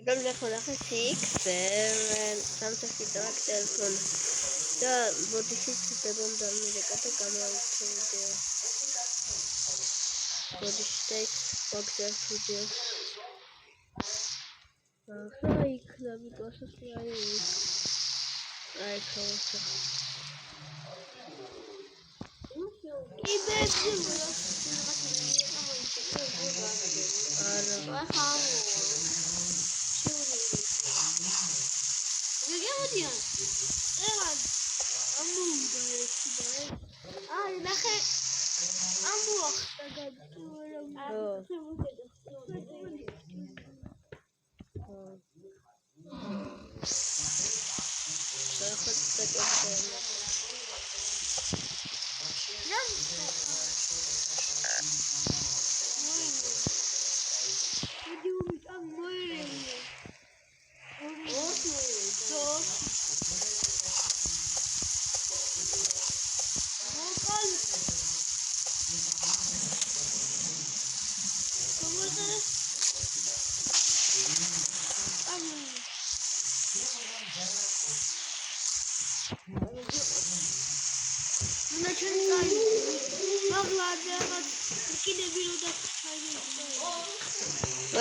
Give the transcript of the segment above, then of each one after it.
Там находится 6, 7, там таки так телефон. Да, вот еще телефон там не какая-то камера видео. Вот еще покажу видео. Ай, клави просто свои. Ай, классно. И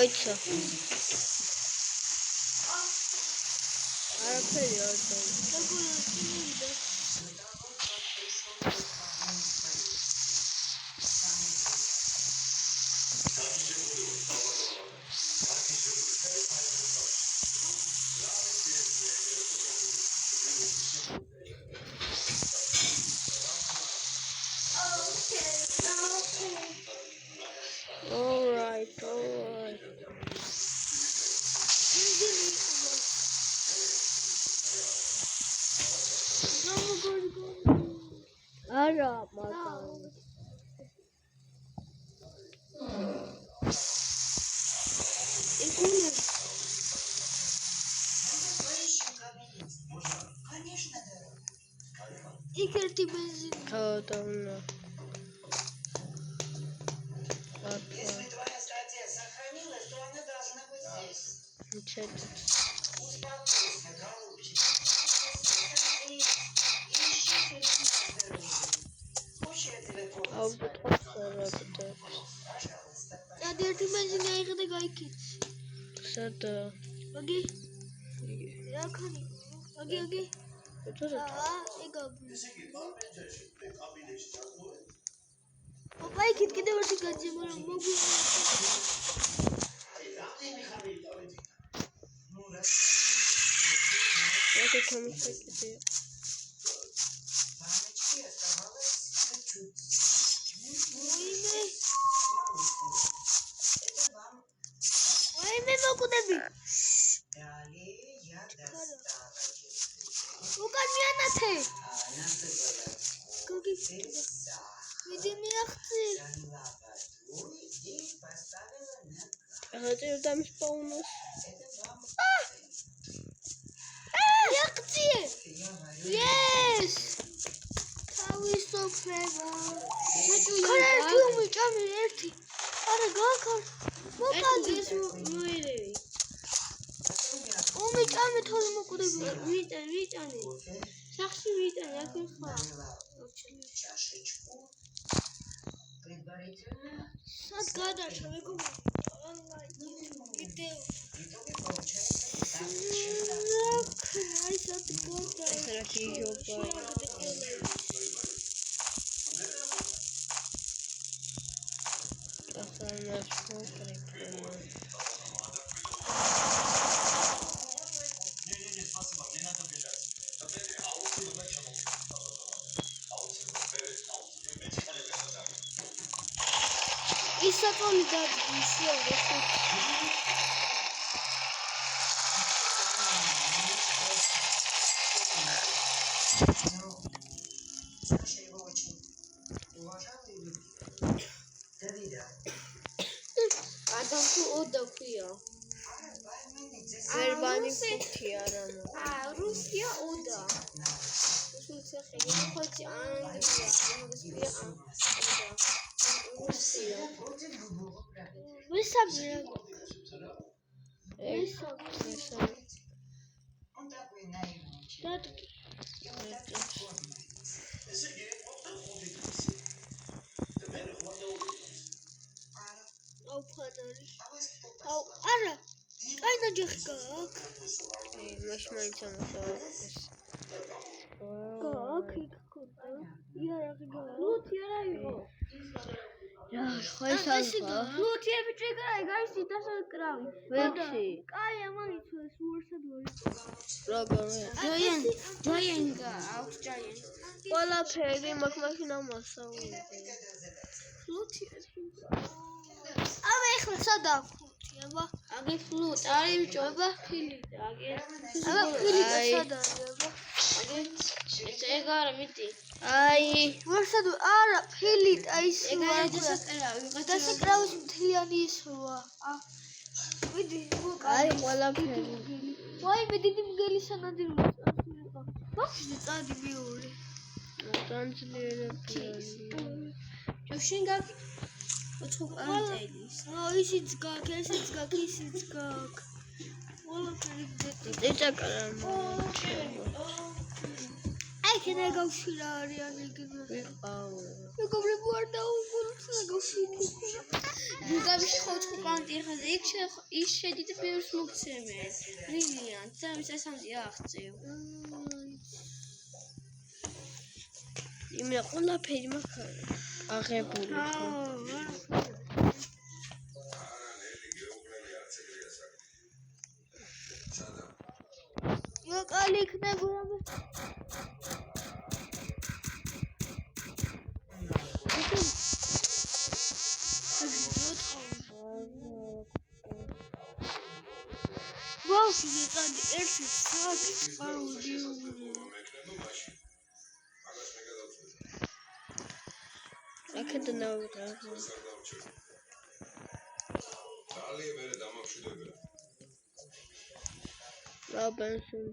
Ojca. Ale periodem. Alright. Ara, Martin. Игорь, бензин. Давно. Если твоя статья сохранилась, то она должна быть здесь. Замечательно. Успокойся, голубчик. Хочешь, я тебе А вот работает. пожалуйста. Игорь, бензин, я их догайки. Сада. Окей. Я кани. Окей. Это же Игорь. Папа, кит киде варти гаджи мара могу. это там всякие. Баночки оставалось чуть-чуть. Это вам. Ой, мы могу добить. Далее я достала ей. Ну, конечно, ты. Насыпала Какие? сахар. Види меня хты. Залила водой и поставила на газ. А ты там полностью. Это вам. Я хты. Я варю. Yes. How is so clever. Кара тюми чами эрти. Ара гакар. Мокадис муире. Омი чами თოლი მოკუდები. ვიტანი. სახში ვიტანი, აქ ხარ. Чашечку. Предварительно. Сад гадаша, მეგობრებო. ვიდეო. В итоге получается так чисто. აი სად გადა. Это кижопа. Охрана школа. Не, спасибо, мне надо бежать. ის საკონი დაგიშია ხო? Саша его очень уважал и любил. Доверял. ადამიანს ოდა ქვია. Verbani puti arama. რუსია ოდა. რუსია ხელი ხოჭი ანგლია, რუსია ოდა. რუსია. Против любого правила. ვისაბი ესა Он такой наивный человек. И вот такой формы. აუ ფადარი А вы кто აუ послал? არა აი ნაჯახი გააკ მაშ მაინც ამასაა გააკ იქ ხოდა იარაღი გააკ ლუთი არა იყო რა ხო ეს ალბა ლუთი ბიჭი გაიგაისი დასაკრავი ვეცი კაი ამაიცეს უარსად ვარ როგორ ჯაიან გააქვს ჯაიან ყველაფერი მაგ მაშინ ამასაუბრე ლუთი აბა ეხლა სადა ლუთი აბა აგე ლუთი არის ბიჭო აბა ხილი აგე აბა ხილი სადა აბა აგე ეგ არა მიდი აი ვარსად არა ფილი აი ეს ეგ არის დასაკრავი დასაკრავის მთლიანი ისვა ვიდი აი ყველაფერი ვაი მე დიდი მგელი სანადირო ბოქსი წადი მეორე განძლიერებული შენ გაგი ოცხოპანტელის ისიც გაქვს ესეც გაქვს ისიც გაქვს ყველაფერი გძეთი ეჭაკარა აი ქენა გავშირა არიან ეგრე ვიყავ მეგობრებო არ დაუგულოთ გავშირი გუგავში ოცხოპანტი ხაზე ის შედი და ბევრს მოგცემე ბრილიანტ და ის ასამზე აღწევ იმე ყველაფერი მაგ აღებული ხო კალი იქნება ბავშვი ზეწადი ერთი საათი ყარუდი აქედან ავიღე რა ბენზინ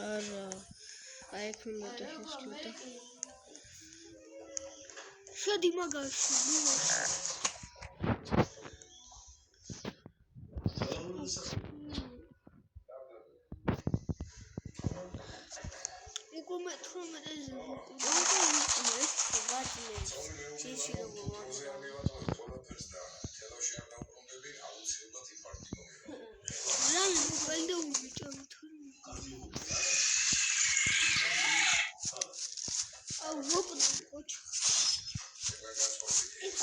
არა აი ქუმდა შეშტუტა შედი მაგაში ეკომე 18-ზე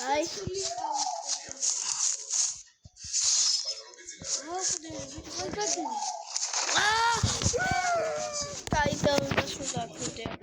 აი ვაი